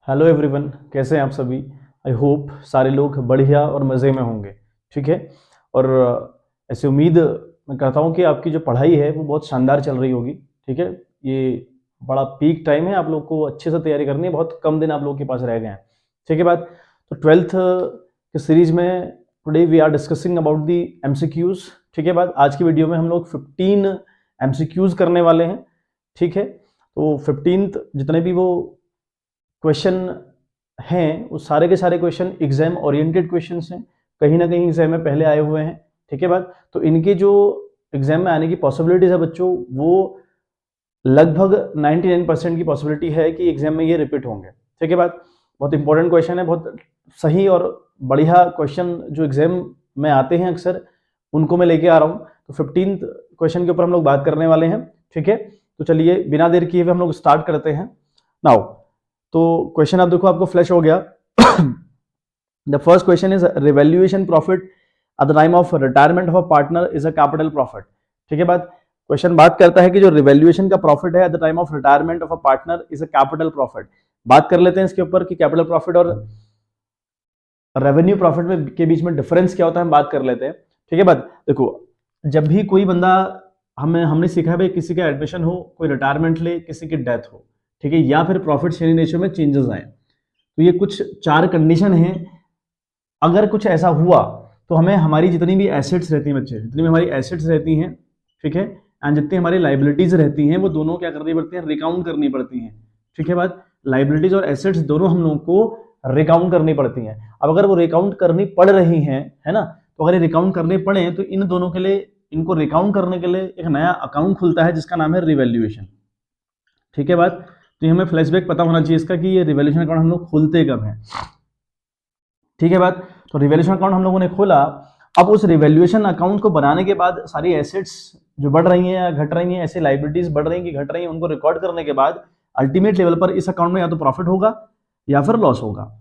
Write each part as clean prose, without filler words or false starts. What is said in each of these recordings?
Hello everyone, कैसे हैं आप सभी। आई होप सारे लोग बढ़िया और मज़े में होंगे। ठीक है। और ऐसे उम्मीद मैं करता हूँ कि आपकी जो पढ़ाई है वो बहुत शानदार चल रही होगी। ठीक है। ये बड़ा पीक टाइम है, आप लोग को अच्छे से तैयारी करनी है, बहुत कम दिन आप लोगों के पास रह गए हैं। ठीक है बात। तो ट्वेल्थ के सीरीज में today we are discussing about the MCQs. ठीक है बात। आज की वीडियो में हम लोग 15 एमसीक्यूज करने वाले हैं। ठीक है। तो 15 जितने भी वो क्वेश्चन हैं वो सारे के सारे क्वेश्चन एग्जाम ओरिएंटेड क्वेश्चंस हैं, कहीं ना कहीं एग्जाम में पहले आए हुए हैं। ठीक है बात। तो इनके जो एग्जाम में आने की पॉसिबिलिटीज है बच्चों, वो लगभग 99% की पॉसिबिलिटी है कि एग्जाम में ये रिपीट होंगे। ठीक है बात। बहुत इंपॉर्टेंट क्वेश्चन है, बहुत सही और बढ़िया क्वेश्चन जो एग्जाम में आते हैं अक्सर, उनको मैं लेके आ रहा हूँ। तो 15 क्वेश्चन के ऊपर हम लोग बात करने वाले हैं। ठीक है। तो चलिए बिना देर किए हुए हम लोग स्टार्ट करते हैं नाउ। तो क्वेश्चन आप देखो, आपको फ्लैश हो गया। The first question is revaluation profit at the time of retirement of a partner is a capital profit. ठीक है बात। क्वेश्चन बात करता है कि जो रिवैल्यूएशन का प्रॉफिट है at the time of retirement of a partner is a capital profit. बात कर लेते हैं इसके ऊपर कि कैपिटल प्रॉफिट और रेवेन्यू प्रॉफिट में के बीच में डिफरेंस क्या होता है, हम बात कर लेते हैं। ठीक है बात। देखो, जब भी कोई बंदा हमने सीखा है भाई, किसी का एडमिशन हो, कोई रिटायरमेंट ले, किसी की डेथ हो, ठीक है, या फिर प्रॉफिट शेयरिंग रेशियो में चेंजेस आए, तो ये कुछ 4 कंडीशन हैं। अगर कुछ ऐसा हुआ तो हमें हमारी जितनी भी एसेट्स रहती हैं बच्चे, जितनी भी हमारी एसेट्स रहती हैं, ठीक है, एंड जितनी हमारी लाइबिलिटीज रहती हैं, वो दोनों क्या करनी पड़ती हैं, रिकाउंट करनी पड़ती हैं। ठीक है बात। लाइबिलिटीज और एसेट्स दोनों हम लोगों को रिकाउंट करनी पड़ती हैं। अब अगर वो रिकाउंट करनी पड़ रही हैं, है ना, तो अगर ये रिकाउंट करने पड़े तो इन दोनों के लिए, इनको रिकाउंट करने के लिए एक नया अकाउंट खुलता है जिसका नाम है रिवैल्यूएशन। ठीक है बात। तो ये हमें फ्लैशबैक पता होना चाहिए इसका कि ये रिवैल्यूएशन अकाउंट हम लोग खोलते कब हैं। ठीक है बात। तो रिवैल्यूएशन अकाउंट हम लोगों ने खोला। अब उस रिवैल्यूएशन अकाउंट को बनाने के बाद सारी एसेट्स जो बढ़ रही हैं या घट रही हैं, ऐसे लाइबिलिटीज बढ़ रही हैं कि घट रही हैं, उनको रिकॉर्ड करने के बाद अल्टीमेट लेवल पर इस अकाउंट में या तो प्रॉफिट होगा या फिर लॉस होगा।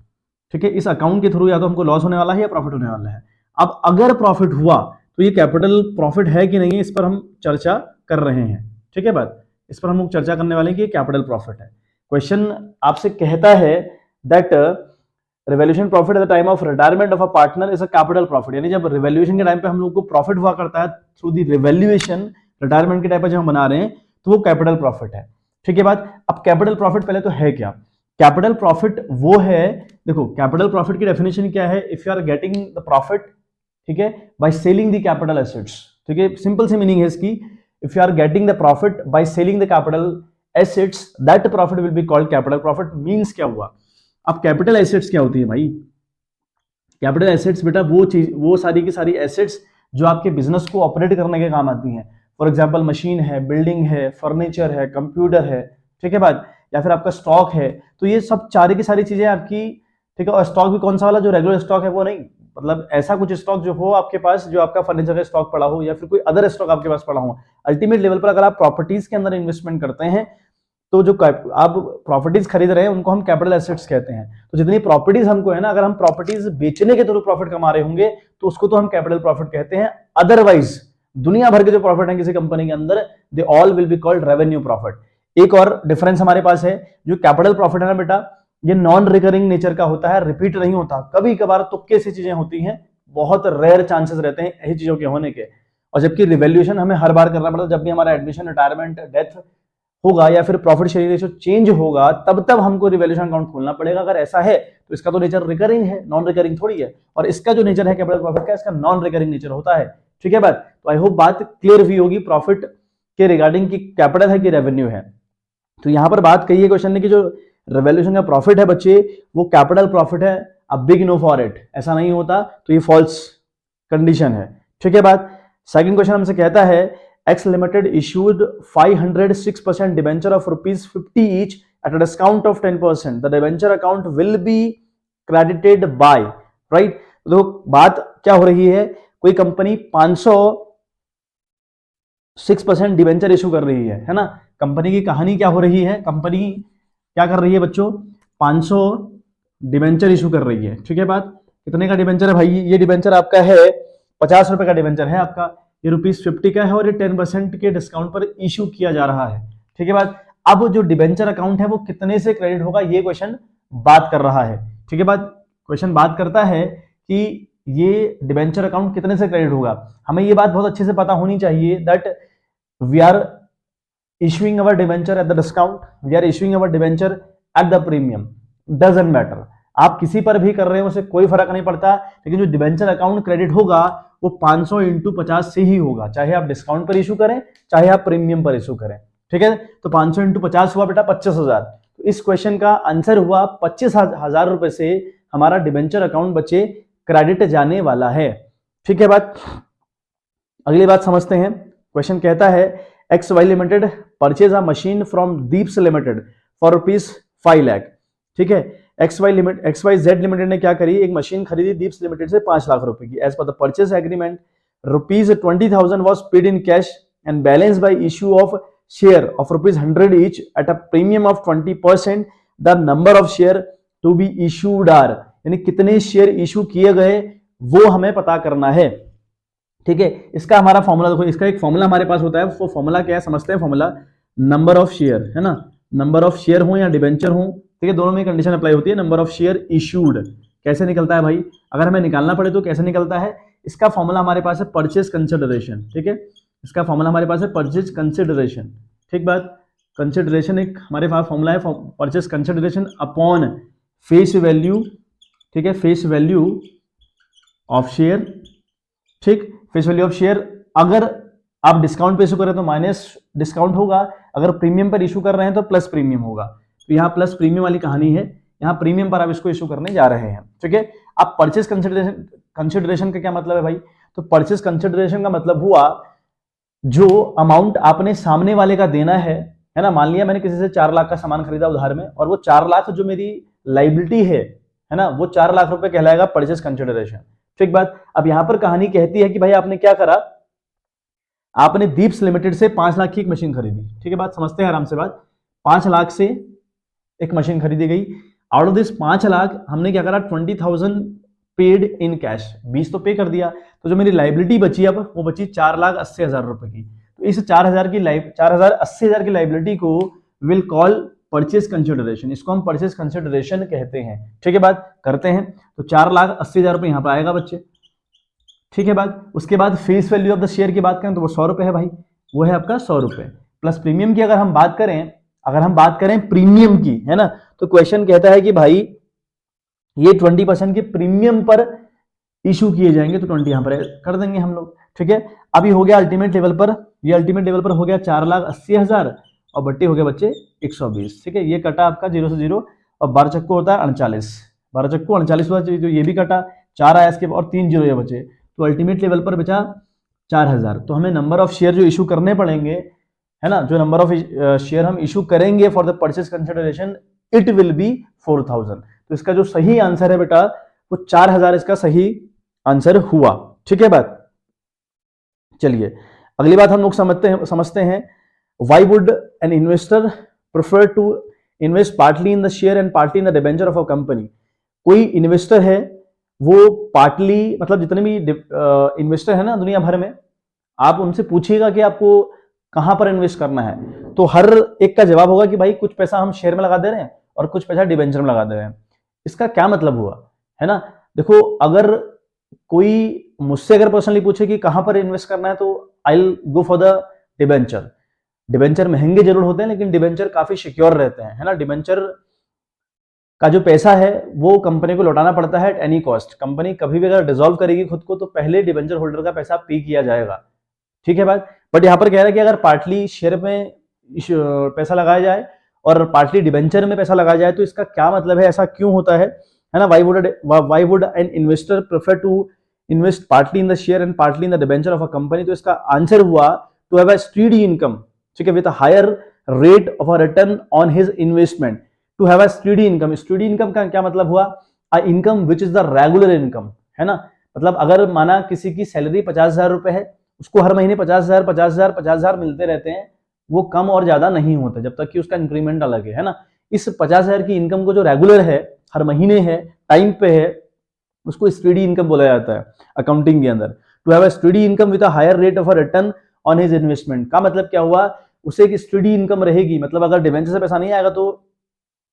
ठीक है। इस अकाउंट के थ्रू या तो हमको लॉस होने वाला है या प्रॉफिट होने वाला है। अब अगर प्रॉफिट हुआ तो ये कैपिटल प्रॉफिट है कि नहीं है, इस पर हम चर्चा कर रहे हैं। ठीक है बात। इस पर हम लोग चर्चा करने वाले हैं कि ये कैपिटल प्रॉफिट है। क्वेश्चन आपसे कहता है that revaluation profit at the time of retirement of a partner is a capital profit, यानी जब रिवैल्यूएशन के टाइम पे हम लोग को प्रॉफिट हुआ करता है थ्रू दी रिवैल्यूएशन, रिटायरमेंट के टाइम पे जब हम बना रहे हैं, तो वो कैपिटल प्रॉफिट है। ठीक है बात। अब कैपिटल प्रॉफिट पहले तो है क्या? कैपिटल प्रॉफिट वो है, देखो कैपिटल प्रॉफिट की डेफिनेशन क्या है, if you are getting the profit, ठीक है, by selling the capital assets. ठीक है, सिंपल सी मीनिंग है इसकी, if you are getting the profit by selling the capital assets, that profit will be called capital profit. Means क्या हुआ? अब कैपिटल एसेट्स क्या होती है भाई? कैपिटल एसेट्स बेटा वो चीज, वो सारी की सारी एसेट्स जो आपके बिजनेस को ऑपरेट करने के काम आती हैं। फॉर एग्जांपल मशीन है, बिल्डिंग है, फर्नीचर है, कंप्यूटर है, ठीक है बात, या फिर आपका स्टॉक है। तो ये सब सारी की सारी चीजें आपकी, ठीक है। और स्टॉक भी कौन सा वाला, जो रेगुलर स्टॉक है वो नहीं, मतलब ऐसा कुछ स्टॉक जो हो आपके पास, जो आपका फर्नीचर का स्टॉक पड़ा हो या फिर कोई अदर स्टॉक आपके पास पड़ा हो। अल्टीमेट लेवल पर अगर आप प्रॉपर्टीज के अंदर इन्वेस्टमेंट करते हैं तो जो आप प्रॉपर्टीज खरीद रहे हैं उनको हम कैपिटल एसेट्स कहते हैं। तो जितनी प्रॉपर्टीज हमको है ना, अगर हम प्रॉपर्टीज बेचने के थ्रू प्रॉफिट कमा रहे होंगे तो उसको तो हम कैपिटल प्रॉफिट कहते हैं। अदरवाइज दुनिया भर के जो प्रॉफिट है किसी कंपनी के अंदर, they all will be called revenue profit. एक और डिफरेंस हमारे पास है, जो कैपिटल प्रॉफिट है ना बेटा, ये नॉन रिकरिंग नेचर का होता है, रिपीट नहीं होता। कभी कभार तुक्के से चीजें होती हैं, बहुत रेयर चांसेस रहते हैं ऐसी चीजों के होने के। और जबकि रिवैल्यूएशन हमें हर बार करना पड़ता है, जब भी हमारा एडमिशन, रिटायरमेंट, डेथ होगा या फिर प्रॉफिट शेयरिंग रेशियो चेंज होगा, तब तब हमको रिवैल्यूएशन अकाउंट खोलना पड़ेगा। अगर ऐसा है तो इसका तो नेचर रिकरिंग है, नॉन रिकरिंग थोड़ी है। और इसका जो नेचर है कैपिटल प्रॉफिट का, इसका नॉन रिकरिंग नेचर होता है। ठीक है बात। तो आई होप बात क्लियर हुई होगी प्रॉफिट के रिगार्डिंग की कैपिटल है कि रेवेन्यू है। तो यहां पर बात कही है क्वेश्चन ने कि जो रिवैल्यूएशन का प्रॉफिट है बच्चे, वो कैपिटल प्रॉफिट है। अब बिग नो फॉर इट, ऐसा नहीं होता, तो ये फॉल्स कंडीशन है। ठीक है बात। सेकंड क्वेश्चन हमसे कहता है X Limited issued 506% debenture of ₹50 each at a discount of 10%. The debenture account will be credited by, right? तो बात क्या हो रही है, कोई कंपनी 506% डिवेंचर इशू कर रही है ना। कंपनी की कहानी क्या हो रही है, कंपनी क्या कर रही है बच्चों, 500 डिवेंचर इशू कर रही है। ठीक है बात। कितने का डिवेंचर है भाई? ये डिवेंचर आपका है 50 रुपए का डिवेंचर है आपका, ये ₹50 का है और ये 10% के डिस्काउंट पर इशू किया जा रहा है। ठीक है बात। अब जो डिबेंचर अकाउंट है वो कितने से क्रेडिट होगा, ये क्वेश्चन बात कर रहा है। ठीक है बात, क्वेश्चन बात करता है कि ये डिबेंचर अकाउंट कितने से क्रेडिट होगा। हमें ये बात बहुत अच्छे से पता होनी चाहिए that we are issuing our debenture at the discount, we are issuing our debenture at the premium, doesn't matter। आप किसी पर भी कर रहे हो उसे कोई फर्क नहीं पड़ता, लेकिन जो डिबेंचर अकाउंट क्रेडिट होगा वो 500 इंटू 50 से ही होगा, चाहे आप डिस्काउंट पर इशू करें चाहे आप प्रीमियम पर इशू करें। ठीक है, तो 500 इंटू 50 हुआ बेटा 25,000। तो इस क्वेश्चन का आंसर हुआ 25,000 रुपए से हमारा डिबेंचर अकाउंट बच्चे क्रेडिट जाने वाला है। ठीक है बात, अगली बात समझते हैं। क्वेश्चन कहता है X Y limited purchase a machine from Deeps limited for ₹5 lakh. ठीक है, एक्स वाई जेड लिमिटेड ने क्या करी, एक मशीन खरीदी दीप्स लिमिटेड से 5 लाख रुपए की। As per the purchase agreement ₹20,000 was paid in cash and balance by issue of share of ₹100 each at a premium of 20%। the number of share to be issued are, यानी कितने share issue किए गए वो हमें पता करना है। ठीक है, इसका हमारा फॉर्मूला देखो, इसका एक फॉर्मूला हमारे पास होता है, वो फॉर्मूला क्या है समझते हैं। फॉर्मूला नंबर ऑफ शेयर है ना, नंबर ऑफ शेयर हो या डिबेंचर हो, ठीक है, दोनों में कंडीशन अप्लाई होती है। नंबर ऑफ शेयर इशूड कैसे निकलता है भाई, अगर हमें निकालना पड़े तो कैसे निकलता है, इसका फॉर्मूला हमारे पास है परचेज कंसिडरेशन। ठीक है, इसका फॉर्मूला हमारे पास है परचेज कंसिडरेशन। ठीक बात, कंसिडरेशन एक हमारे पास फॉर्मूला है purchase consideration upon face value. ठीक है, फेस वैल्यू ऑफ शेयर। ठीक, फेस वैल्यू ऑफ शेयर अगर आप डिस्काउंट पे इशू कर रहे हैं तो माइनस डिस्काउंट होगा, अगर प्रीमियम पर इशू कर रहे हैं तो प्लस प्रीमियम होगा। तो यहाँ प्लस प्रीमियम वाली कहानी है, यहाँ प्रीमियम पर आप इसको इशू करने जा रहे हैं। ठीक है, आप परचेज कंसिडरेशन का क्या मतलब है भाई, तो परचेज कंसिडरेशन का मतलब हुआ जो अमाउंट आपने सामने वाले का देना है ना। मान लिया मैंने किसी से 4 लाख का सामान खरीदा उधार में, और वो 4 लाख जो मेरी लाइबिलिटी है ना, वो 4 लाख रुपए कहलाएगा परचेज कंसिडरेशन। ठीक बात, अब यहां पर कहानी कहती है कि भाई आपने क्या करा, आपने दीप्स लिमिटेड से 5 लाख की एक मशीन खरीदी। ठीक है बात, समझते हैं आराम से बात। 5 लाख से एक मशीन खरीदी गई, आउट ऑफ दिस 5 लाख हमने क्या करा 20,000 पेड इन कैश, 20 तो पे कर दिया, तो जो मेरी लाइबिलिटी बची अब वो बची 4,80,000 रुपए की। तो इस 4,80,000 की लाइबिलिटी को विल कॉल परचेज कंसिडरेशन, इसको हम परचेज कंसिडरेशन कहते हैं। ठीक है बात, करते हैं तो 4,80,000 रुपए यहाँ पर आएगा बच्चे। ठीक है बात, उसके बाद face value of the share की बात करें तो वो 100 रुपए है भाई, वो है आपका 100 रुपए प्लस प्रीमियम की। अगर हम बात करें प्रीमियम की, है ना, तो क्वेश्चन कहता है कि भाई ये 20% के प्रीमियम पर इशू किए जाएंगे, तो 20 यहां पर कर देंगे हम लोग। ठीक है, अभी हो गया अल्टीमेट लेवल पर, ये अल्टीमेट लेवल पर हो गया 4,80,000 और बट्टे हो गए बच्चे 120। ठीक है, ये कटा आपका 0 से 0 और 12 चक्कू होता है 39, 12 चक्कू 39 हुआ, जो ये भी कटा 4 आया इसके और 3 जीरो ये बचे, तो अल्टीमेट लेवल पर बचा 4,000। तो हमें नंबर ऑफ शेयर जो इशू करने पड़ेंगे, है ना, जो नंबर ऑफ शेयर हम इशू करेंगे for the purchase consideration it will B 4,000। तो इसका जो सही आंसर है बेटा वो 4,000 इसका सही आंसर हुआ। ठीक है बात, चलिए अगली बात हम लोग समझते हैं why would an investor prefer to invest partly in the share and partly in the debenture of a company. कोई इन्वेस्टर है वो पार्टली, मतलब जितने भी इन्वेस्टर है ना दुनिया भर में, आप उनसे पूछिएगा कि आपको कहां पर इन्वेस्ट करना है, तो हर एक का जवाब होगा कि भाई कुछ पैसा हम शेयर में लगा दे रहे हैं और कुछ पैसा डिबेंचर में लगा दे रहे हैं। इसका क्या मतलब हुआ, है ना, देखो अगर कोई मुझसे अगर पर्सनली पूछे कि कहां पर इन्वेस्ट करना है तो I will go for the debenture. Debenture महंगे जरूर होते हैं लेकिन डिबेंचर काफी सिक्योर रहते हैं, है ना। डिबेंचर का जो पैसा है वो कंपनी को लौटाना पड़ता है एट एनी कॉस्ट। कंपनी कभी भी अगर डिसॉल्व करेगी खुद को तो पहले डिबेंचर होल्डर का पैसा पे किया जाएगा। ठीक है बात, बट यहाँ पर कह रहा है कि अगर पार्टली शेयर में पैसा लगाया जाए और पार्टली डिबेंचर में पैसा लगाया जाए तो इसका क्या मतलब है, ऐसा क्यों होता है ना। Why would an investor prefer to invest partly in the share and partly in the debenture of a company. तो इसका आंसर हुआ to have a steady income, ठीक है, with a higher rate of a return on his investment. To have a steady income, steady income का क्या मतलब हुआ, a income which is the regular income, है ना। मतलब अगर माना किसी की सैलरी 50,000 रुपए है, उसको हर महीने 50,000 मिलते रहते हैं, वो कम और ज्यादा नहीं होता जब तक कि उसका इंक्रीमेंट अलग है ना। इस 50,000 की इनकम को जो रेगुलर है, हर महीने है, टाइम पे है, उसको स्टेडी इनकम बोला जाता है अकाउंटिंग के अंदर। To have a steady income with a higher rate of a return on his investment का मतलब क्या हुआ, उसे एक स्टेडी इनकम रहेगी। मतलब अगर डिवेंचर से पैसा नहीं आएगा तो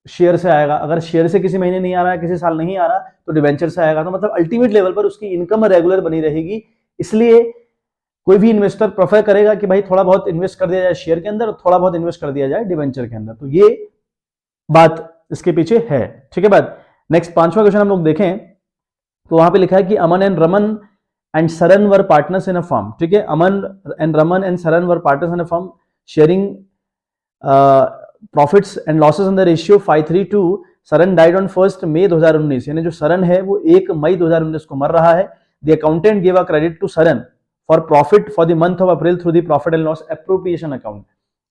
शेयर से आएगा, अगर शेयर से किसी महीने नहीं आ रहा है, किसी साल नहीं आ रहा तो डिबेंचर से आएगा। तो मतलब अल्टीमेट लेवल पर उसकी इनकम रेगुलर बनी रहेगी। इसलिए कोई भी इन्वेस्टर प्रेफर करेगा कि भाई थोड़ा बहुत इन्वेस्ट कर दिया जाए शेयर के अंदर और थोड़ा बहुत इन्वेस्ट कर दिया जाए डिबेंचर के अंदर। तो ये बात इसके पीछे है, ठीक है। बात नेक्स्ट 5वां क्वेश्चन हम लोग देखें तो वहां पे लिखा है कि Aman and Raman and Saran were partners in a firm, ठीक है। Aman and Raman and Saran were partners in a firm sharing profits and losses in the ratio 5:3 Saran died on 1 May 2019, यानी जो सरन है वो 1 मई 2019 को मर रहा है। The accountant give a credit to Saran for profit for the month of April through the profit and loss appropriation account,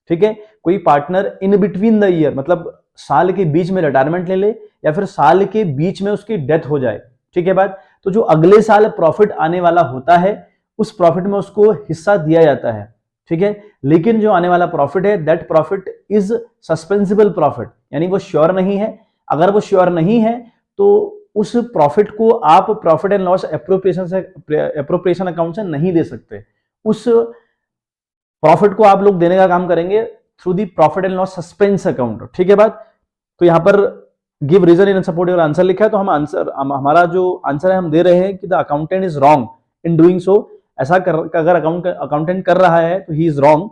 ठीक है। कोई partner in between the year, मतलब साल के बीच में रिटायरमेंट ले ले या फिर साल के बीच में उसकी डेथ हो जाए, ठीक है बात। तो जो अगले साल प्रॉफिट आने वाला होता है उस प्रॉफिट में उसको हिस्सा दिया जाता है, ठीक है। लेकिन जो आने वाला प्रॉफिट है दैट प्रॉफिट इज सस्पेंसिबल प्रॉफिट, यानी वो श्योर नहीं है। अगर वो श्योर नहीं है तो उस प्रॉफिट को आप profit and loss appropriation account से नहीं दे सकते। उस प्रॉफिट को आप लोग देने का काम करेंगे through the profit and loss suspense account, ठीक है बात। तो यहां पर give reason in support your answer लिखा है, तो हम आंसर, हमारा जो आंसर है हम दे रहे हैं कि the accountant is wrong in doing so. ऐसा अगर अकाउंटेंट कर रहा है तो ही इज रॉन्ग।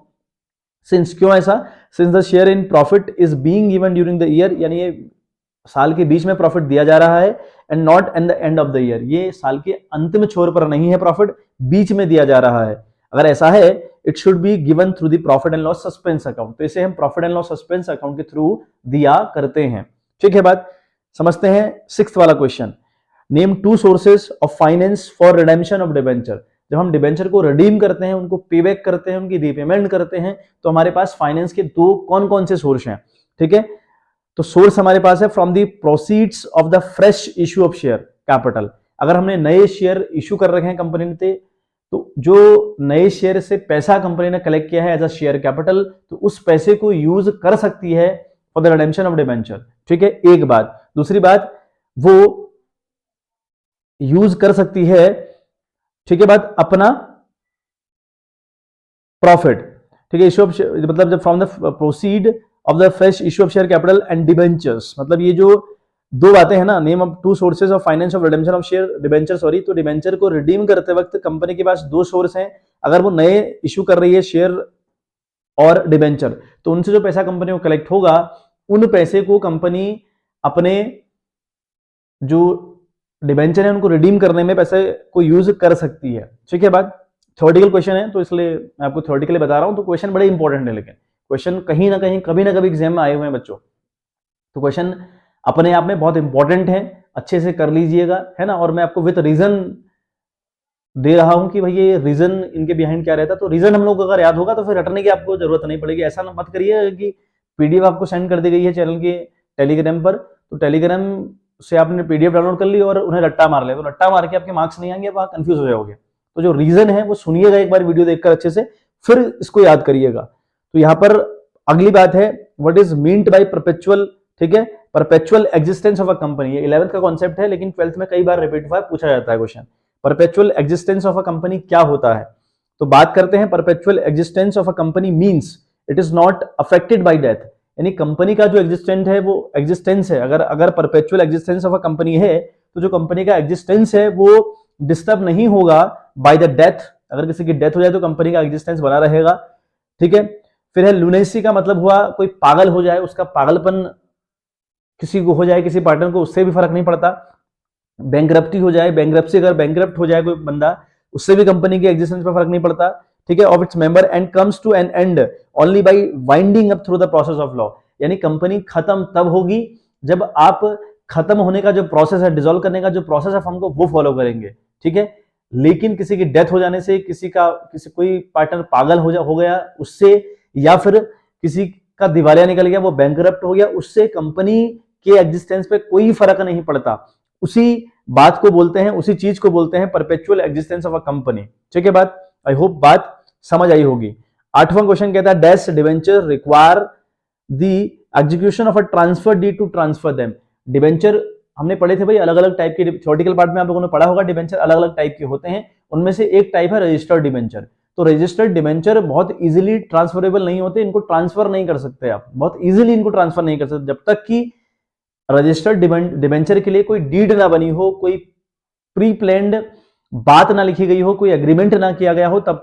सिंस, क्यों ऐसा? Since the share in profit is being given during the year, यानी ये साल के बीच में प्रॉफिट दिया जा रहा है, and not at the end of the year, ये साल के अंतिम छोर पर नहीं है, प्रॉफिट बीच में दिया जा रहा है। अगर ऐसा है it should be given through the profit and loss suspense account, तो इसे हम profit and loss suspense account के थ्रू दिया करते हैं, ठीक है बात। समझते हैं 6th वाला question. Name 2 sources of finance for redemption of debenture. जब हम डिबेंचर को रिडीम करते हैं, उनको पे बैक करते हैं, उनकी रीपेमेंट करते हैं, तो हमारे पास फाइनेंस के 2 कौन कौन से सोर्स हैं, ठीक है। तो सोर्स हमारे पास है from the proceeds of the fresh issue of share capital. अगर हमने नए शेयर इश्यू कर रखे हैं कंपनी ने, तो जो नए शेयर से पैसा कंपनी ने कलेक्ट किया है एज अ शेयर कैपिटल, तो उस पैसे को यूज कर सकती है for the redemption of debenture, ठीक है। एक बात। दूसरी बात, वो यूज कर सकती है, ठीक है बात, अपना प्रॉफिट, ठीक है, इश्यू ऑफ, मतलब जब from the proceed of the fresh issue of share capital and debentures, मतलब ये जो 2 बातें हैं ना, name of 2 sources of finance of redemption of share debenture, sorry, तो डिबेंचर को रिडीम करते वक्त कंपनी के पास 2 सोर्स हैं। अगर वो नए इश्यू कर रही है शेयर और डिबेंचर, तो उनसे जो पैसा कंपनी को कलेक्ट होगा, उन पैसे को कंपनी अपने जो डिबेंचर है उनको रिडीम करने में पैसे को यूज कर सकती है, ठीक है बात। थ्योरेटिकल क्वेश्चन है तो इसलिए मैं आपको थ्योरेटिकली बता रहा हूं, तो क्वेश्चन बड़े इंपॉर्टेंट है, लेकिन क्वेश्चन कहीं ना कहीं कभी ना कभी एग्जाम में आए हुए हैं बच्चों, तो क्वेश्चन अपने आप में बहुत इंपॉर्टेंट है, अच्छे से कर लीजिएगा, है ना। और मैं आपको विद रीजन दे रहा हूं कि भाई ये रीजन इनके बिहाइंड क्या रहता है, तो रीजन हम लोग को अगर याद होगा तो फिर रटने की आपको जरूरत नहीं पड़ेगी। ऐसा मत करिए कि पीडीएफ आपको सेंड कर दी गई है चैनल के टेलीग्राम पर, तो टेलीग्राम से आपने पीडीएफ डाउनलोड कर ली और उन्हें रट्टा मार लिया, तो रट्टा मार के आपके मार्क्स नहीं आएंगे, आप कंफ्यूज हो जाओगे। तो जो रीजन है वो सुनिएगा एक बार वीडियो देखकर अच्छे से, फिर इसको याद करिएगा। तो यहाँ पर अगली बात है, what is meant by perpetual, ठीक है, perpetual existence of a company. ये 11th का कॉन्सेप्ट है, लेकिन 12th में कई बार रिपीट हुआ है, पूछा जाता है question. Perpetual existence of a company क्या होता है? तो बात करते हैं, perpetual existence of a company means it is not affected by death, यानी कंपनी का जो एग्जिस्टेंट है वो एग्जिस्टेंस है, अगर perpetual existence of a company है तो जो कंपनी का एग्जिस्टेंस है वो डिस्टर्ब नहीं होगा बाय द डेथ। अगर किसी की डेथ हो जाए तो कंपनी का एग्जिस्टेंस बना रहेगा, ठीक है। फिर है लुनेसी का मतलब हुआ कोई पागल हो जाए, उसका पागलपन किसी को हो जाए, किसी पार्टनर को, उससे भी फर्क नहीं पड़ता। बैंकरप्टी हो जाए, बैंकरप्सी अगर बैंकरप्ट हो जाए कोई बंदा, उससे भी कंपनी के एग्जिस्टेंस पर फर्क नहीं पड़ता, ठीक है। Of its member and comes to an end only by winding up through the process of law, यानी कंपनी खत्म तब होगी जब आप खत्म होने का जो प्रोसेस है, डिसॉल्व करने का जो प्रोसेस है हमको वो फॉलो करेंगे, ठीक है। लेकिन किसी की डेथ हो जाने से, किसी कोई पार्टनर पागल हो गया उससे, या फिर किसी का दिवालिया निकल गया, वो बैंकरप्ट हो गया, उससे कंपनी के एग्जिस्टेंस पे कोई फर्क नहीं पड़ता। उसी बात को बोलते हैं, उसी चीज को बोलते हैं perpetual existence of a company, ठीक है बात। आई होप बात समझ आई होगी। 8वां क्वेश्चन कहता है dash debenture require the execution of a transfer deed to transfer them. Debenture हमने पढ़े थे भाई, अलग अलग टाइप के, थ्योरेटिकल पार्ट में आप लोगों ने पढ़ा होगा, डिबेंचर अलग अलग टाइप के होते हैं, उनमें से एक टाइप है रजिस्टर्ड डिबेंचर। तो रजिस्टर्ड डिबेंचर बहुत इजीली ट्रांसफरेबल नहीं होते, इनको ट्रांसफर नहीं कर सकते आप, बहुत इजीली इनको ट्रांसफर नहीं कर सकते, जब तक कि रजिस्टर्ड डिबेंचर के लिए कोई डीड ना बनी हो, कोई प्री प्लान्ड बात ना लिखी गई हो, कोई एग्रीमेंट ना किया गया हो, तब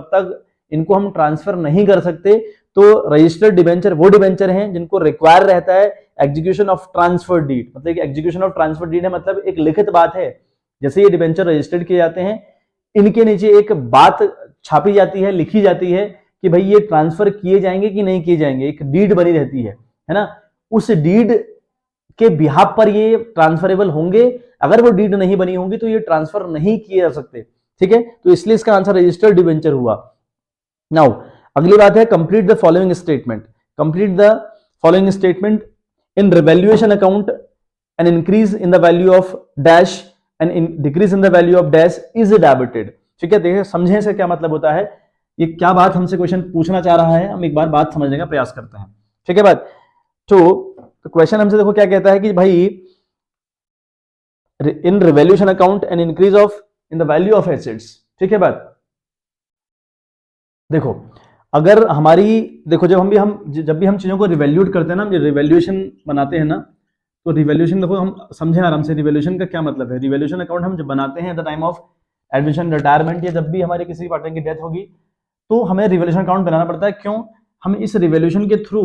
तक इनको हम ट्रांसफर नहीं कर सकते। तो रजिस्टर्ड डिबेंचर वो डिबेंचर हैं जिनको रिक्वायर रहता है एग्जीक्यूशन ऑफ ट्रांसफर डीड, मतलब एग्जीक्यूशन ऑफ ट्रांसफर डीड है मतलब एक लिखित बात है। जैसे ये डिबेंचर रजिस्टर्ड किए जाते हैं, इनके नीचे एक बात छापी जाती है, लिखी जाती है कि भाई ये ट्रांसफर किए जाएंगे कि नहीं किए जाएंगे, एक डीड बनी रहती है ना। उस डीड के बिहाफ पर ये ट्रांसफरेबल होंगे, अगर वो डीड नहीं बनी होंगी तो ये ट्रांसफर नहीं किए जा सकते। ठीक है, तो इसलिए इसका आंसर रजिस्टर्ड डिबेंचर हुआ। नाउ अगली बात है complete the following statement. Complete the following statement. In revaluation account an increase in the value of dash and decrease in the value of dash is debited. ठीक है, देखिए समझे से क्या मतलब होता है, ये क्या बात हमसे क्वेश्चन पूछना चाह रहा है, हम एक बार बात समझने का प्रयास करते हैं। ठीक है बात, तो क्वेश्चन हमसे देखो क्या कहता है कि भाई in revaluation account an increase of in the value of assets. ठीक है बात, देखो अगर हमारी, देखो जब भी हम चीजों को रिवैल्यूएट करते हैं ना, हम रिवैल्यूएशन बनाते हैं ना, तो रिवैल्यूएशन देखो हम समझें आराम से, रिवैल्यूएशन का क्या मतलब है। रिवैल्यूएशन अकाउंट हम जब बनाते हैं at the time of admission, retirement, या जब भी हमारे किसी पार्टनर की डेथ होगी तो हमें रिवैल्यूएशन अकाउंट बनाना पड़ता है। क्यों? हम इस रिवैल्यूएशन के थ्रू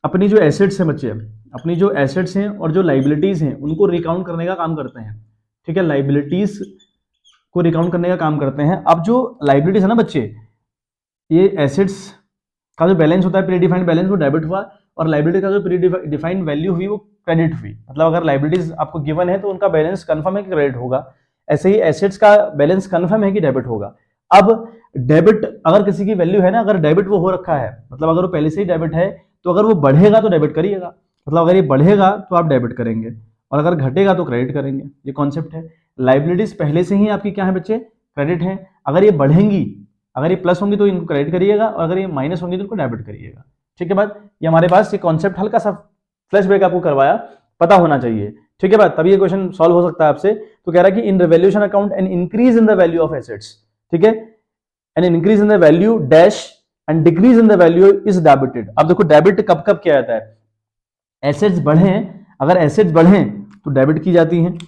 अपनी जो एसेट्स हैं बच्चे, अपनी जो एसेट्स हैं और जो लाइबिलिटीज हैं उनको रिकाउंट करने का काम करते हैं। ठीक है, लाइबिलिटीज को रिकाउंट करने का काम करते हैं। अब जो लाइबिलिटीज है ना बच्चे, ये एसेट्स का जो बैलेंस होता है प्री डिफाइंड बैलेंस, वो डेबिट हुआ, और लाइबिलिटी का जो प्री डिफाइंड वैल्यू हुई वो क्रेडिट हुई। मतलब अगर लाइबिलिटीज आपको गिवन है तो उनका बैलेंस कंफर्म है कि क्रेडिट होगा, ऐसे ही एसेट्स का बैलेंस कंफर्म है कि डेबिट होगा। अब डेबिट अगर किसी की वैल्यू है ना, अगर डेबिट वो हो रखा है, मतलब अगर वो पहले से ही डेबिट है, तो अगर वो बढ़ेगा तो डेबिट करिएगा, मतलब अगर ये बढ़ेगा तो आप डेबिट करेंगे, और अगर घटेगा तो क्रेडिट करेंगे। ये कॉन्सेप्ट है। लाइबिलिटीज पहले से ही आपकी क्या है बच्चे, क्रेडिट है। अगर ये बढ़ेंगी, अगर ये प्लस होंगी तो इनको क्रेडिट करिएगा, और अगर ये माइनस होंगी तो इनको डेबिट करिएगा। ठीक है बात, ये हमारे पास ये कॉन्सेप्ट हल्का सा फ्लैशबैक आपको करवाया, पता होना चाहिए। ठीक है बात, तभी ये क्वेश्चन सॉल्व हो सकता है आपसे। तो कह रहा है कि in revaluation account an increase in the value of assets, ठीक है, an increase in the value dash and decrease in the value is debited. अब देखो डेबिट कब कब किया जाता है, एसेट्स बढ़े, अगर एसेट्स बढ़े तो डेबिट की जाती हैं,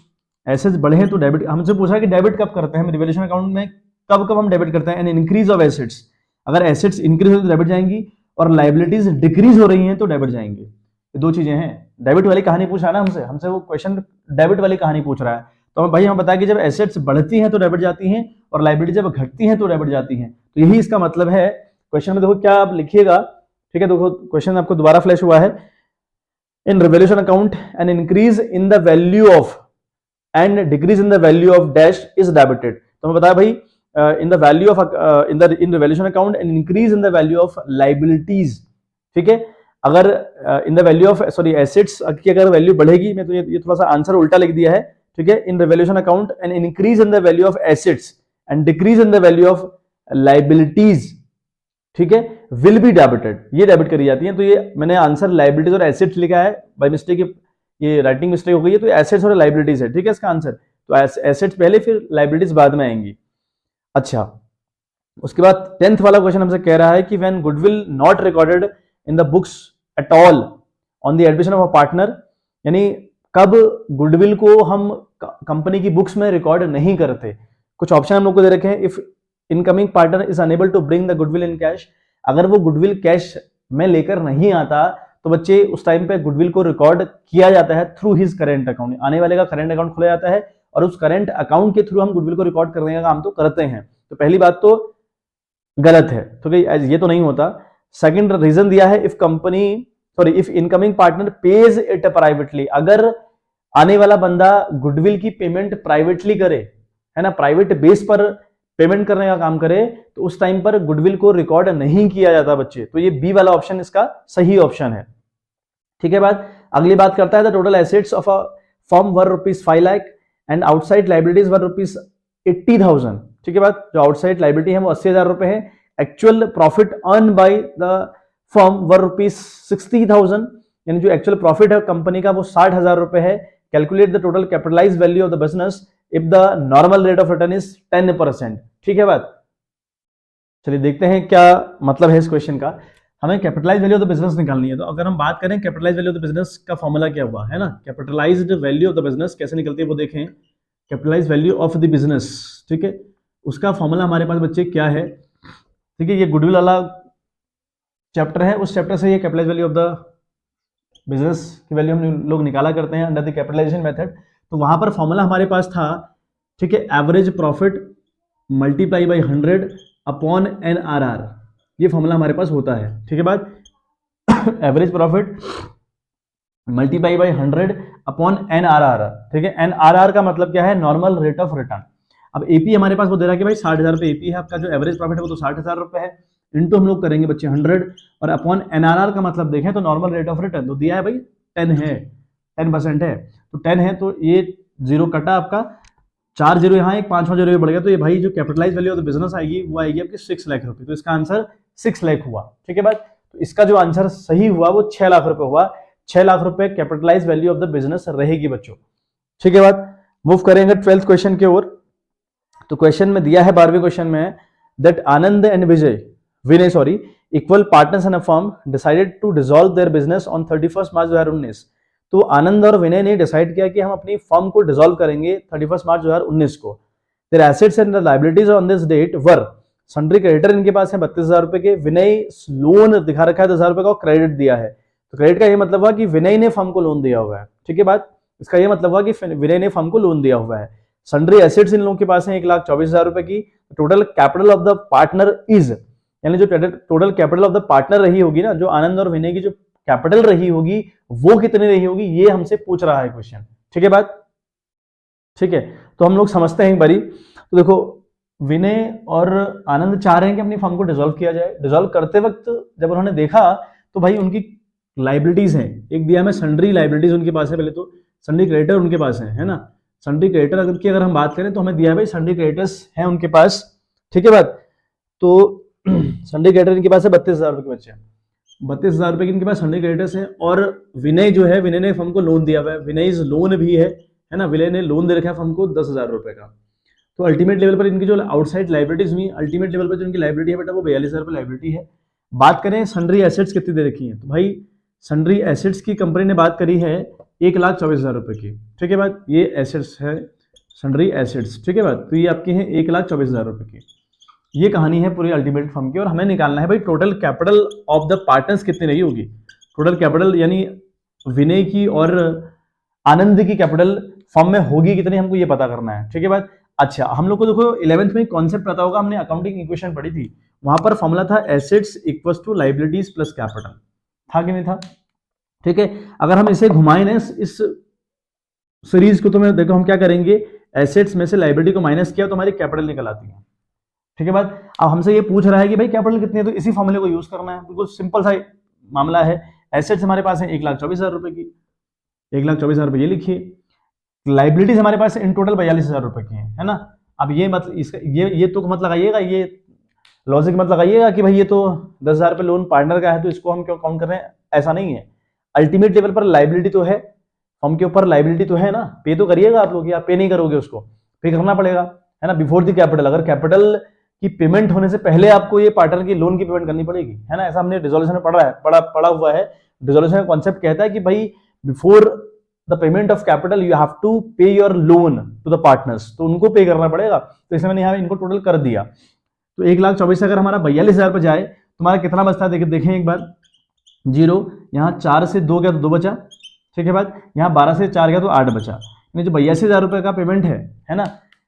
एसेट्स बढ़े तो डेबिट। हमसे पूछा कि डेबिट कब करते हैं हम रिवैल्यूएशन अकाउंट में, कब कब हम डेबिट करते हैं, एन इंक्रीज ऑफ एसेट्स, अगर एसेट्स इंक्रीज हो तो डेबिट जाएंगी, और लाइबिलिटीज डिक्रीज हो रही हैं तो डेबिट जाएंगे। ये दो चीजें हैं। डेबिट वाली कहानी पूछ रहा है ना हमसे वो क्वेश्चन डेबिट वाली कहानी पूछ रहा है। तो भाई हम बताया कि जब एसेट्स बढ़ती हैं तो डेबिट जाती हैं, और लाइबिलिटी जब घटती हैं तो डेबिट जाती हैं। तो यही इसका मतलब है। क्वेश्चन में देखो क्या आप लिखिएगा। ठीक है, देखो क्वेश्चन आपको दोबारा फ्लैश हुआ है। In revaluation account an increase in the value of and decrease in the value of dash is debited. तो मैं बताया भाई in the value of in revaluation account an increase in the value of liabilities. ठीक है, अगर in the value of assets की अगर value बढ़ेगी, मैं तो ये थोड़ा सा आंसर उल्टा लिख दिया है। ठीक है, in revaluation account an increase in the value of assets and decrease in the value of liabilities, ठीक है, विल बी डेबिटेड, ये डेबिट करी जाती है। तो ये मैंने आंसर लाइबिलिटीज और एसेट्स लिखा है बाय मिस्टेक, ये राइटिंग मिस्टेक हो गई है, तो एसेट्स और लाइबिलिटीज है। ठीक है, इसका आंसर तो एसेट्स पहले फिर लाइबिलिटीज बाद में आएंगी। अच्छा, उसके बाद 10th वाला क्वेश्चन हमसे कह रहा है कि when goodwill not recorded in the books at all on the admission of a partner, यानी कब गुडविल को हम कंपनी की बुक्स में रिकॉर्ड नहीं करते। कुछ ऑप्शन हम लोग को दे रखे हैं। If incoming partner is unable to bring the goodwill in cash, अगर वो गुडविल कैश में लेकर नहीं आता तो बच्चे उस टाइम पे गुडविल को रिकॉर्ड किया जाता है थ्रू हिज करेंट अकाउंट, आने वाले का करेंट अकाउंट खोला जाता है, और उस करेंट अकाउंट के थ्रू हम गुडविल को रिकॉर्ड करने का काम तो करते हैं। तो पहली बात तो गलत है, तो ये तो नहीं होता। सेकंड रीजन दिया है, if incoming partner page it privately, अगर आने वाला बंदा गुडविल की पेमेंट प्राइवेटली करे, है ना, प्राइवेट बेस पर पेमेंट करने का काम करे, तो उस टाइम पर गुडविल को रिकॉर्ड नहीं किया जाता बच्चे। तो ये बी वाला ऑप्शन इसका सही ऑप्शन है। ठीक है बात, अगली बात करता है the total assets of a firm were ₹5 lakh and outside liabilities were ₹80,000। ठीक है बात, जो आउटसाइड लाइबिलिटी है वो 80,000 रुपए है। Actual profit earn by the firm were ₹60,000, यानी जो एक्चुअल प्रॉफिट है कंपनी का वो 60,000 रुपए है। Calculate the total capitalise value of the business if the normal rate of return is 10%। ठीक है बात, चलिए देखते हैं क्या मतलब है इस क्वेश्चन का। हमें capitalise value of the business निकालनी है। तो अगर हम बात करें capitalise value of the business का फॉर्मूला क्या हुआ है ना, capitalised value of the business कैसे निकलती है वो देखें। Capitalise value of the business, ठीक है, उसका फॉर्मूला हमारे पास बच्चे क्या है, ठीक है, ये गुडविल वाला चैप्टर है, उस चैप्टर से ये capitalise value of the business की वैल्यू हम लोग निकाला करते हैं अंडर द कैपिटलाइजेशन मेथड। तो वहां पर फॉर्मूला हमारे पास था, ठीक है, average profit multiply by 100 upon NRR, ये फॉर्मूला हमारे पास होता है, ठीक है बात। Average profit multiply by 100 upon NRR, ठीक है। NRR का मतलब क्या है, नॉर्मल रेट ऑफ रिटर्न। अब एपी हमारे पास वो दे रहा है कि भाई 60,000 रुपये एपी है आपका, जो एवरेज प्रॉफिट है वो तो 60,000 रुपये है, इनटू हम लोग करेंगे बच्चे 100 और अपॉन NRR का मतलब देखें तो नॉर्मल रेट ऑफ रिटर्न तो दिया है भाई 10 है, 10% है, तो 10 है तो ये जीरो कटा आपका, 4 जीरो यहाँ, एक 5वां जीरो बढ़ गया, तो ये भाई जो capitalise value of the business आएगी वो आएगी आपकी 6 लाख रुपए। तो इसका आंसर 6 लाख हुआ, ठीक है बात। तो इसका जो आंसर सही हुआ वो 6 लाख रुपए हुआ, 6 लाख रुपए capitalise value of the business रहेगी बच्चों, ठीक है बात। मूव करेंगे 12th क्वेश्चन की ओर। तो क्वेश्चन में दिया है 12वें क्वेश्चन में that Anand and Vinay equal partners in a firm decided to dissolve their business on 31 March 2019। तो आनंद और विनय ने डिसाइड किया कि हम अपनी फर्म को डिसॉल्व करेंगे 31 मार्च 2019 को। Their assets and liabilities on this date were, sundry creditor इनके पास है 32,000 रुपए के, विनय लोन दिखा रखा है 10,000 रुपए का, क्रेडिट दिया है। तो क्रेडिट का ये मतलब हुआ कि विनय ने फर्म को लोन दिया हुआ है, ठीक है बात। इसका ये मतलब हुआ कि विनय ने फर्म को लोन दिया हुआ है। सन्ड्री एसेट्स इन लोगों के पास है 1,24,000 रुपए की। Total capital of the partner is, यानी जो total capital of the partner रही होगी ना, जो आनंद और विनय की जो कैपिटल रही होगी वो कितनी रही होगी, ये हमसे पूछ रहा है क्वेश्चन, ठीक है बात, ठीक है। तो हम लोग समझते हैं एक बारी। तो देखो विनय और आनंद चाह रहे हैं कि अपनी फर्म को डिसॉल्व किया जाए। डिसॉल्व करते वक्त जब उन्होंने देखा तो भाई उनकी लाइबिलिटीज हैं, एक दिया में सन्ड्री लाइबिलिटीज उनके पास है, पहले तो सन्ड्री क्रेडिटर उनके पास है ना। सन्ड्री क्रेडिटर की अगर हम बात करें तो हमें दिया है भाई सन्ड्री क्रेडिटर्स है उनके पास, ठीक है बात। तो सन्ड्री क्रेडिटर इनके पास है 32,000 रुपए के बच्चे, 32,000 रुपए की इनके पास सन्ड्री क्रेडिटर्स है। और विनय जो है, विनय ने फर्म को लोन दिया हुआ है, विनय लोन भी है ना, विनय ने लोन दे रखा है फर्म को 10,000 रुपए का। तो अल्टीमेट लेवल पर इनकी जो आउटसाइड लाइबिलिटीज हुई, अल्टीमेट लेवल पर जो इनकी लाइबिलिटी है बेटा वो 42,000 रुपए लाइबिलिटी है। बात करें सन्ड्री एसेट्स कितनी दे रखी है, तो भाई सन्ड्री एसेट्स की कंपनी ने बात करी है 1,24,000 रुपए की, ठीक है बात। ये एसेट्स है सन्ड्री एसेट्स, ठीक है बात। तो ये आपकी है 1,24,000 रुपए की, ये कहानी है पूरी अल्टीमेट फर्म की। और हमें निकालना है भाई total capital of the partners कितनी रही होगी, टोटल कैपिटल यानी विनय की और आनंद की कैपिटल फर्म में होगी कितनी, हमको ये पता करना है, ठीक है बात। अच्छा हम लोग को देखो 11th में कॉन्सेप्ट पता होगा, हमने अकाउंटिंग इक्वेशन पढ़ी थी, वहां पर फॉर्मूला था assets equals to liabilities plus capital, था कि नहीं था, ठीक है। अगर हम इसे घुमाएं ना इस सीरीज को, तो मैं देखो हम क्या करेंगे, एसेट्स में से लाइबिलिटी को माइनस किया तो हमारी कैपिटल निकल आती है, ठीक है बात। अब हमसे ये पूछ रहा है कि भाई कैपिटल कितनी है, तो इसी फॉर्मूले को यूज करना है, बिल्कुल सिंपल सा मामला है। एसेट्स हमारे पास है 1,24,000 रुपए की, 1,24,000 रुपए ये लिखिए। लाइबिलिटीज हमारे पास इन टोटल 42,000 रुपए की है ना। अब ये मतलब इसका ये तो मत लगाइएगा, ये लॉजिक मत लगाइएगा कि भाई ये तो 10,000 रुपए लोन पार्टनर का है तो इसको हम क्यों काउंट कर रहे हैं, ऐसा नहीं है। अल्टीमेट लेवल पर लाइबिलिटी तो है, फर्म के ऊपर लाइबिलिटी तो है ना, पे तो करिएगा आप लोग, या पे नहीं करोगे उसको, पे करना पड़ेगा है ना, बिफोर द कैपिटल। अगर कैपिटल की पेमेंट होने से पहले आपको ये पार्टनर की लोन की पेमेंट करनी पड़ेगी, है ना, ऐसा हमने डिसोल्यूशन में पढ़ा हुआ है। डिसोल्यूशन का कॉन्सेप्ट कहता है कि भाई before the payment of capital you have to pay your loan to the partners, तो उनको पे करना पड़ेगा। तो इसमें मैंने यहाँ इनको टोटल कर दिया। तो 1,24,000 अगर हमारा 42,000 पर जाए तो हमारा कितना बचता है, देखें एक बार, जीरो, यहाँ 4 से 2 गया तो 2 बचा, ठीक है बात, यहाँ 12 से 4 गया तो 8 बचा। यानी जो 82,000 रुपए का पेमेंट है ना,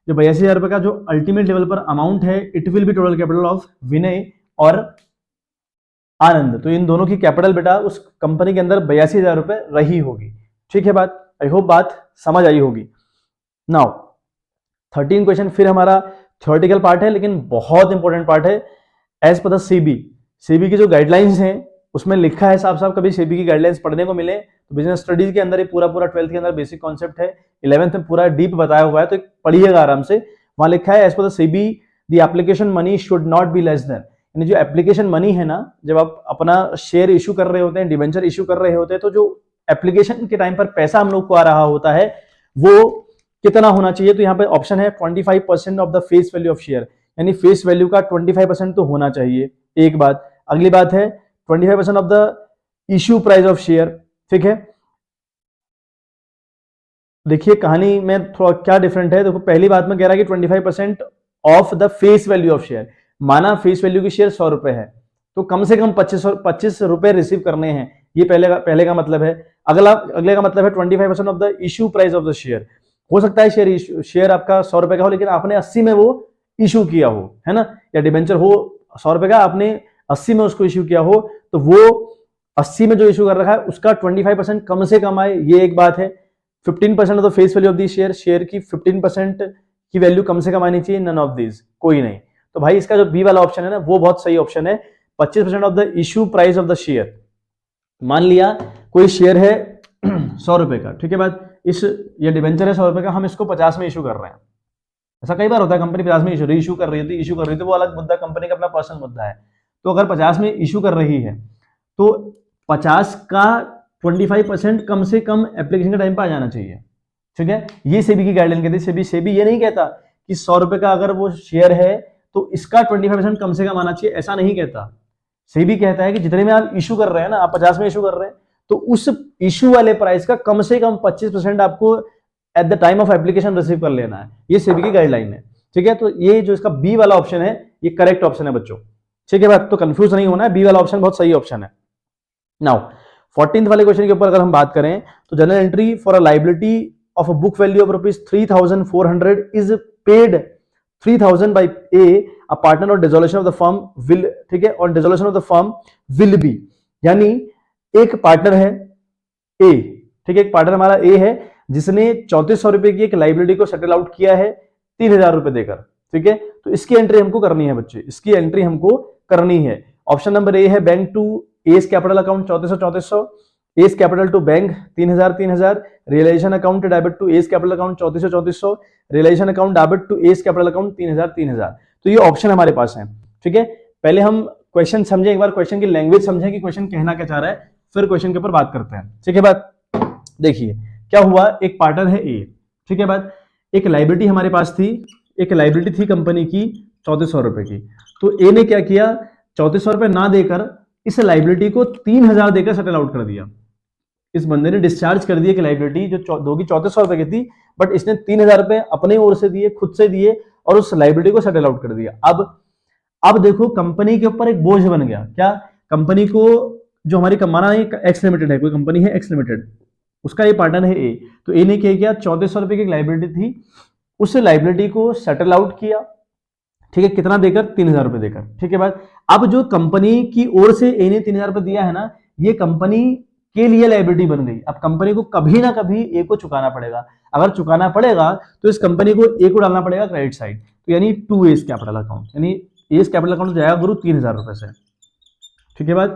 जो 82,000 रुपए का जो अल्टीमेट लेवल पर अमाउंट है, it will be total capital of Vinay और आनंद। तो इन दोनों की कैपिटल बेटा उस कंपनी के अंदर 82,000 रुपए रही होगी, ठीक है बात। आई होप बात समझ आई होगी। नाउ 13 क्वेश्चन फिर हमारा थ्योरेटिकल पार्ट है, लेकिन बहुत इंपॉर्टेंट पार्ट है। एज पर द सेबी की जो गाइडलाइंस हैं उसमें लिखा है साफ साफ, कभी सेबी की गाइडलाइंस पढ़ने को मिले तो बिजनेस स्टडीज के अंदर ये पूरा 12th के अंदर बेसिक कॉन्सेप्ट है, 11th में पूरा डीप बताया हुआ है, तो पढ़िएगा आराम से। वहां लिखा है as per the SEBI the application money should not be less than, यानी जो एप्लीकेशन मनी है ना, जब आप अपना शेयर इशू कर रहे होते हैं, डिवेंचर इशू कर रहे होते हैं, तो जो एप्लीकेशन के टाइम पर पैसा हम लोग को आ रहा होता है वो कितना होना चाहिए। तो यहाँ पे ऑप्शन है 25% of the face value of share, यानी फेस वैल्यू का 25% तो होना चाहिए, एक बात। अगली बात है 25% of the issue price of share, ठीक है। देखिए कहानी में थोड़ा क्या डिफरेंट है, देखो पहली बात में कह रहा है कि 25% of the face value of share, माना फेस वैल्यू की शेयर 100 रुपए है, तो कम से कम 25 रुपए रिसीव करने हैं, ये पहले का मतलब है। अगले का मतलब है 25% of the issue price of the share. हो सकता है शेयर आपका 100 रुपए का हो, लेकिन आपने 80 में वो इशू किया हो, है ना, या डिबेंचर हो 100 रुपए का, आपने 80 में उसको इशू किया हो, तो वो 80 में जो इशू कर रखा है उसका 25% कम से कम आए, ये एक बात है। 15% of the face value of the share की 15% की वैल्यू कम से कम आनी चाहिए, नन ऑफ दीज, कोई नहीं। तो भाई इसका जो बी वाला ऑप्शन है ना, वो बहुत सही ऑप्शन है। 25% of the issue price of the share, मान लिया कोई शेयर है 100 रुपए का, ठीक है बात, ये डिबेंचर है 100 रुपए का, हम इसको 50 में इशू कर रहे हैं। ऐसा कई बार होता है, कंपनी 50 में इशू कर रही थी, वो अलग मुद्दा, कंपनी का अपना पर्सनल मुद्दा है। तो अगर 50 में इशू कर रही है तो 50 का 25% कम से कम एप्लीकेशन के टाइम पे आ जाना चाहिए, ठीक है। ये सेबी की गाइडलाइन कहती है। सेबी ये नहीं कहता कि 100 रुपए का अगर वो शेयर है तो इसका 25% कम से कम आना चाहिए, ऐसा नहीं कहता। सेबी कहता है कि जितने में आप इशू कर रहे हैं ना, आप 50 में इशू कर रहे हैं, तो उस इशू वाले प्राइस का कम से कम 25% आपको at the time of application receive कर लेना है, ये सेबी की गाइडलाइन है, ठीक है। तो ये जो इसका बी वाला ऑप्शन है, ये करेक्ट ऑप्शन है बच्चों, ठीक है बात, तो कंफ्यूज नहीं होना है, बी वाला ऑप्शन बहुत सही ऑप्शन है। नाउ 14th वाले क्वेश्चन के ऊपर अगर हम बात करें तो general entry for a liability of a book value of ₹3,400 is paid 3,000 by a partner और dissolution of the firm will, ठीक है, और dissolution of the firm will be, यानी एक पार्टनर है ए, ठीक है, एक पार्टनर हमारा ए है जिसने 3400 रुपए की एक लाइबिलिटी को सेटल आउट किया है 3000 रुपए देकर, ठीक है। तो इसकी एंट्री हमको करनी है बच्चे, इसकी एंट्री हमको करनी है। ऑप्शन नंबर ए है bank to S capital account 3400, S capital to bank 3000, realisation account debit to S capital account 3400, realisation account debit to S capital account 3000। तो ये ऑप्शन हमारे पास है, ठीक है। पहले हम क्वेश्चन समझें, एक बार क्वेश्चन की लैंग्वेज समझें कि क्वेश्चन कहना क्या चाह रहा है, फिर क्वेश्चन के ऊपर बात करते हैं, ठीक है बात। देखिए क्या हुआ, एक पार्टनर है ए, ठीक है बात, एक लाइबिलिटी हमारे पास थी, एक लाइबिलिटी थी कंपनी की 3400 रुपए की, तो ए ने क्या किया, 3400 रुपए ना देकर इस लाइबिलिटी को 3000 देकर सेटल आउट कर दिया। इस बंदे ने डिस्चार्ज कर दिया कि लाइबिलिटी जो दोगी 3400 रुपए की थी, बट इसने 3000 रुपए अपने ओर से दिए, खुद से दिए, और उस लाइबिलिटी को सेटल आउट कर दिया। अब देखो कंपनी के ऊपर एक बोझ बन गया, क्या, कंपनी को जो हमारी कमाना है एक्स लिमिटेड है, कोई कंपनी है एक्स लिमिटेड, उसका ये पार्टनर है ए, तो ए ने क्या किया, 3400 रुपए की लाइबिलिटी थी, उस लाइबिलिटी को सेटल आउट किया, ठीक है, कितना देकर, 3000 रुपए देकर, ठीक है बात। अब जो कंपनी की ओर से ए ने 3000 रुपए दिया है ना, ये कंपनी के लिए लाइबिलिटी बन गई। अब कंपनी को कभी ना कभी ए को चुकाना पड़ेगा, अगर चुकाना पड़ेगा तो इस कंपनी को ए को डालना पड़ेगा क्रेडिट साइड, तो यानी टू एस कैपिटल अकाउंट, यानी एस कैपिटल अकाउंट जाएगा गुरु 3000 रुपए से, ठीक है बात,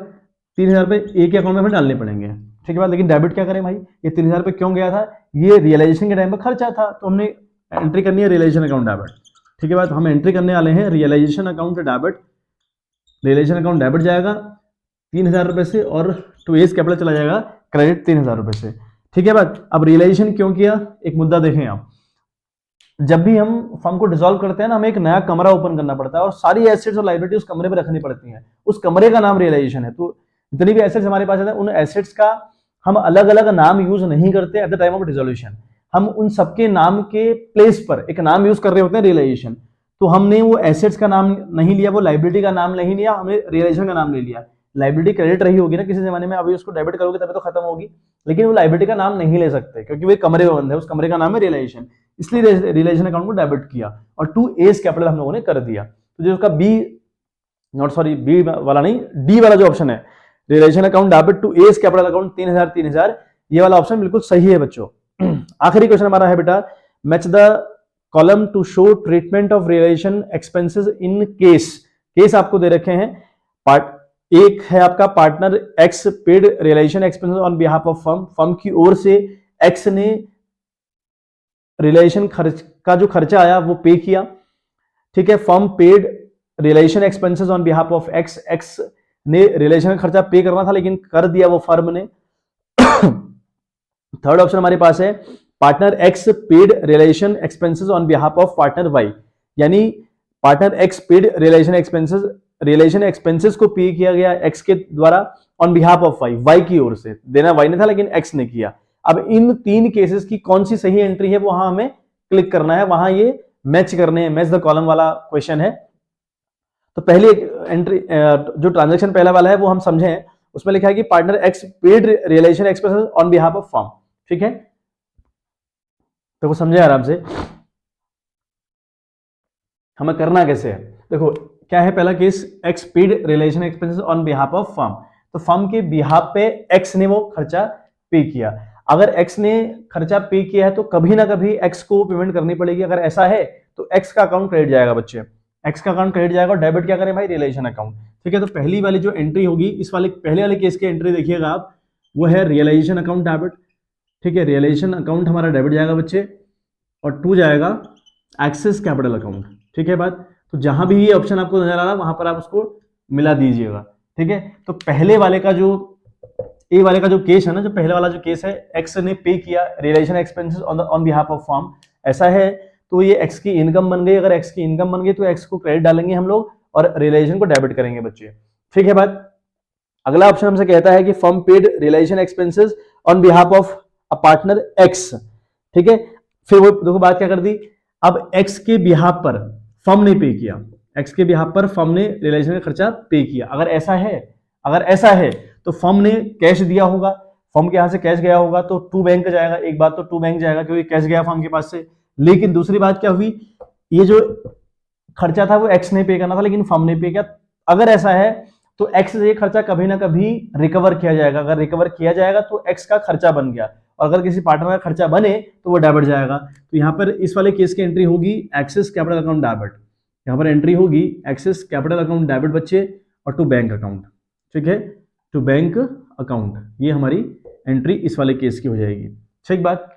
3000 रुपए ए के अकाउंट में हमें डालने पड़ेंगे, ठीक है बात। लेकिन डेबिट क्या करें भाई, ये 3000 रुपए क्यों गया था, ये रियलाइजेशन के टाइम पर खर्चा था, तो हमने एंट्री करनी है रियलाइजेशन अकाउंट डेबिट, ठीक है बात। हम एंट्री करने वाले हैं realisation account debit, realisation account debit जाएगा 3000 रुपए से, और टू एस कैपिटल चला जाएगा क्रेडिट 3000 रुपए से, ठीक है बात। अब रियलाइजेशन क्यों किया, एक मुद्दा देखें आप, जब भी हम फर्म को डिसॉल्व करते हैं ना, हमें एक नया कमरा ओपन करना पड़ता है और सारी एसेट्स और लायबिलिटी उस कमरे में रखनी पड़ती हैं, उस कमरे का नाम रियलाइजेशन है। तो जितनी भी एसेट्स हमारे पास है, उन एसेट्स का हम अलग अलग नाम यूज नहीं करते at the time of dissolution, हम उन सबके नाम के प्लेस पर एक नाम यूज कर रहे होते हैं, रियलाइजेशन। तो हमने वो एसेट्स का नाम नहीं लिया, वो लाइबिलिटी का नाम नहीं लिया, हमने रियलाइजेशन का नाम ले लिया। लाइबिलिटी क्रेडिट रही होगी ना किसी जमाने में, अभी उसको डेबिट करोगे तभी तो खत्म होगी, लेकिन वो लाइबिलिटी का नाम नहीं ले सकते क्योंकि वो कमरे में बंद है, उस कमरे का नाम है रियलाइजेशन, इसलिए रियलाइजेशन अकाउंट को डेबिट किया और टू एस कैपिटल हम लोगों ने कर दिया। तो जो उसका बी वाला नहीं, डी वाला जो ऑप्शन है, realisation account debit to S capital account 3000, ये वाला ऑप्शन बिल्कुल सही है बच्चों। आखिरी क्वेश्चन हमारा है बेटा, match the column to show treatment of realisation expenses in case आपको दे रखे हैं। पार्ट एक है आपका, partner X paid realisation expenses on behalf of firm की ओर से एक्स ने रियलाइजेशन खर्च का जो खर्चा आया वो पे किया, ठीक है। Firm paid realisation expenses on behalf of X ने रियलाइजेशन का खर्चा पे करना था लेकिन कर दिया वो फर्म ने। थर्ड ऑप्शन हमारे पास है, partner X paid realisation expenses on behalf of partner Y, यानी partner X paid realisation expenses realization expenses को पे किया गया एक्स के द्वारा on behalf of Y, Y की ओर से देना वाई ने था लेकिन एक्स ने किया। अब इन तीन केसेस की कौन सी सही एंट्री है वहां हमें क्लिक करना है, वहां ये मैच करने हैं, मैच द कॉलम वाला क्वेश्चन है। तो पहली एंट्री जो ट्रांजेक्शन पहला वाला है वो हम समझे हैं, उसमें लिखा है कि partner X paid realisation expenses on behalf of firm, ठीक है। तो वो समझे आराम से, हमें करना कैसे है। देखो क्या है पहला केस, X paid realisation expenses on behalf of firm, तो फर्म के बिहाफ पे एक्स ने वो खर्चा पे किया। अगर एक्स ने खर्चा पे किया है तो कभी ना कभी एक्स को पेमेंट करनी पड़ेगी। अगर ऐसा है तो एक्स का अकाउंट क्रेडिट जाएगा बच्चे, एक्स का अकाउंट क्रेडिट जाएगा और डेबिट क्या करें भाई, रियलाइजेशन अकाउंट, ठीक है। तो पहली वाली जो एंट्री होगी इस वाले पहले वाले केस की एंट्री देखिएगा आप, वो है रियलाइजेशन अकाउंट डेबिट, ठीक है। रियलाइजेशन अकाउंट हमारा डेबिट जाएगा बच्चे, और टू जाएगा एक्सेस कैपिटल अकाउंट, ठीक है बात। तो जहां भी ये ऑप्शन आपको नजर आ रहा है वहां पर आप उसको मिला दीजिएगा, ठीक है। तो पहले वाले का जो ए वाले का जो केस है ना, जो पहले वाला जो केस है, एक्स ने पे किया realisation expenses on behalf of firm, ऐसा है तो ये एक्स की इनकम बन गई। अगर एक्स की इनकम बन गई तो एक्स को क्रेडिट डालेंगे हम लोग और रियलाइजेशन को डेबिट करेंगे बच्चे, ठीक है बात। अगला ऑप्शन हमसे कहता है कि firm paid realisation expenses on behalf of a partner X, ठीक है। फिर वो देखो बात क्या कर दी, अब एक्स के बिहाफ पर फर्म ने पे किया, एक्स के बिहाफ पर फर्म ने रियलाइजेशन का खर्चा पे किया। अगर ऐसा है तो फर्म ने कैश दिया होगा, फर्म के यहां से कैश गया होगा तो टू बैंक जाएगा, एक बात तो टू बैंक जाएगा क्योंकि कैश गया फर्म के पास से। लेकिन दूसरी बात क्या हुई, ये जो खर्चा था वो एक्स ने पे करना था लेकिन फर्म ने पे किया। अगर ऐसा है तो एक्स से ये खर्चा कभी ना कभी रिकवर किया जाएगा, अगर रिकवर किया जाएगा तो एक्स का खर्चा बन गया, और अगर किसी पार्टनर का खर्चा बने तो वो डेबिट जाएगा। तो यहाँ पर इस वाले केस की एंट्री होगी एक्सेस कैपिटल अकाउंट डेबिट, यहाँ पर एंट्री होगी एक्सेस कैपिटल अकाउंट डेबिट बच्चे, और टू बैंक अकाउंट, ठीक है, टू बैंक अकाउंट, ये हमारी एंट्री इस वाले केस की हो जाएगी, ठीक बात।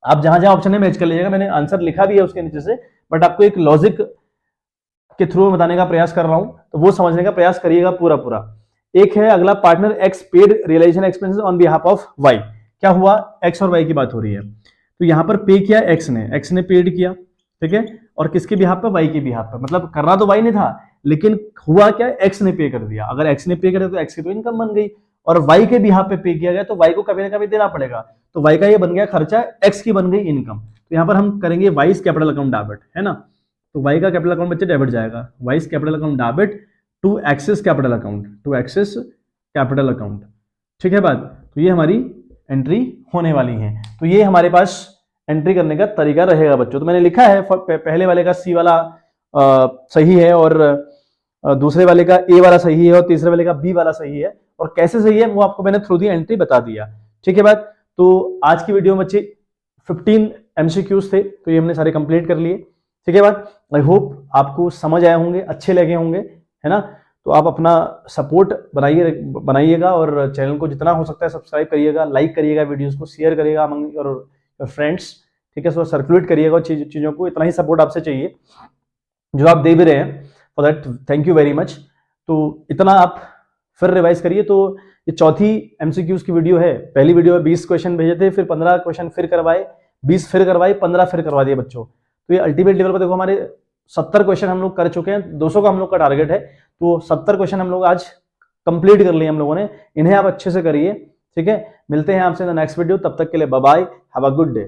आप जहां जहां ऑप्शन है मैच कर लीजिएगा, मैंने आंसर लिखा भी है उसके नीचे से, बट आपको एक लॉजिक के थ्रू बताने का प्रयास कर रहा हूं, तो वो समझने का प्रयास करिएगा पूरा पूरा। एक है अगला, partner X paid realisation expenses on behalf of Y. क्या हुआ, एक्स और वाई की बात हो रही है, तो यहां पर पे किया एक्स ने पेड किया, ठीक है। और किसके बिहाफ पर, वाई के बिहाफ पर, मतलब करना तो वाई ने था लेकिन हुआ क्या, एक्स ने पे कर दिया। अगर एक्स ने पे कर दिया तो एक्स की तो इनकम बन गई, और वाई के बिहाफ पे किया गया तो वाई को कभी ना कभी देना पड़ेगा, तो वाई का ये बन गया खर्चा, एक्स की बन गई इनकम। तो यहां पर हम करेंगे वाइस कैपिटल अकाउंट डेबिट, है ना। तो वाई का कैपिटल अकाउंट बच्चे डेबिट जाएगा, Y's capital account debit to X's capital account, to X's capital account, ठीक है बात। तो ये हमारी एंट्री होने वाली है। तो ये हमारे पास एंट्री करने का तरीका रहेगा बच्चों। तो मैंने लिखा है पहले वाले का सी वाला सही है, और दूसरे वाले का ए वाला सही है, और तीसरे वाले का बी वाला सही है। और कैसे सही है वो आपको मैंने थ्रू दी एंट्री बता दिया, ठीक है बात। तो आज की वीडियो में बच्चे 15 एमसीक्यूज थे, तो ये हमने सारे कंप्लीट कर लिए, ठीक है बात। आई होप आपको समझ आए होंगे, अच्छे लगे होंगे, है ना। तो आप अपना सपोर्ट बनाइएगा और चैनल को जितना हो सकता है सब्सक्राइब करिएगा, लाइक करिएगा, वीडियोस को शेयर करिएगा अमंग योर फ्रेंड्स, ठीक है। सो सर्कुलेट करिएगा चीज़ों को, इतना ही सपोर्ट आपसे चाहिए जो आप दे भी रहे हैं, for that thank you very much. तो इतना आप फिर रिवाइज करिए। तो ये चौथी एमसीक्यूज की वीडियो है, पहली वीडियो में 20 क्वेश्चन भेजे थे, फिर 15 क्वेश्चन फिर करवाए, 20 फिर करवाए, 15 फिर करवा दिए बच्चों। तो ये अल्टीमेट लेवल पर देखो हमारे 70 क्वेश्चन हम लोग कर चुके हैं, 200 का हम लोग का टारगेट है, तो 70 क्वेश्चन हम लोग आज कंप्लीट कर लिए हम लोगों ने। इन्हें आप अच्छे से करिए, ठीक है। मिलते हैं आपसे नेक्स्ट वीडियो, तब तक के लिए bye bye, have a good day.